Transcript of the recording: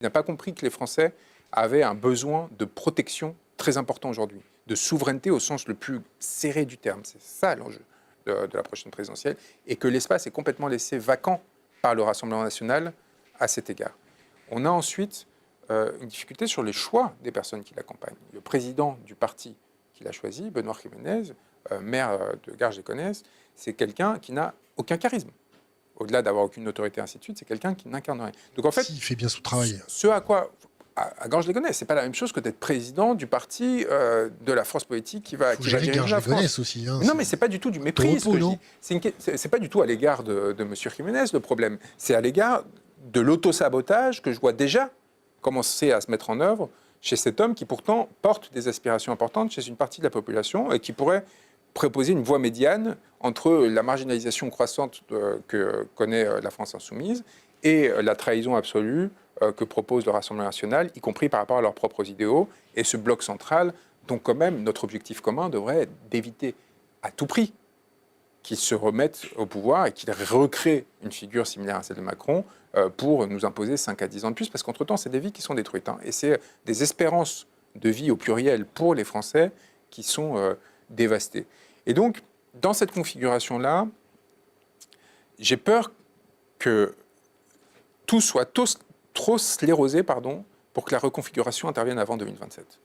Il n'a pas compris que les Français avaient un besoin de protection très important aujourd'hui, de souveraineté au sens le plus serré du terme. C'est ça l'enjeu de la prochaine présidentielle, et que l'espace est complètement laissé vacant par le Rassemblement national à cet égard. On a ensuite une difficulté sur les choix des personnes qui l'accompagnent. Le président du parti qu'il a choisi, Benoît Jiménez, maire de Garges-les-Gonesse, c'est quelqu'un qui n'a aucun charisme. Au-delà d'avoir aucune autorité, ainsi de suite, c'est quelqu'un qui n'incarne rien. Donc en fait, il fait bien son travail. Ce à quoi, à Garges-les-Gonesse, c'est pas la même chose que d'être président du parti de la force politique qui va diriger la France. Garges-les-Gonesse aussi. Hein, non, mais c'est pas du tout du mépris. Repos, c'est pas du tout à l'égard de M. Jiménez le problème. C'est à l'égard de l'autosabotage que je vois déjà commencer à se mettre en œuvre chez cet homme qui pourtant porte des aspirations importantes chez une partie de la population et qui pourrait proposer une voie médiane entre la marginalisation croissante que connaît la France insoumise et la trahison absolue que propose le Rassemblement national, y compris par rapport à leurs propres idéaux, et ce bloc central dont quand même notre objectif commun devrait être d'éviter à tout prix qu'ils se remettent au pouvoir et qu'ils recréent une figure similaire à celle de Macron pour nous imposer 5 à 10 ans de plus, parce qu'entre-temps, c'est des vies qui sont détruites. Hein, et c'est des espérances de vie au pluriel pour les Français qui sont dévastées. Et donc, dans cette configuration-là, j'ai peur que tout soit trop sclérosé, pour que la reconfiguration intervienne avant 2027.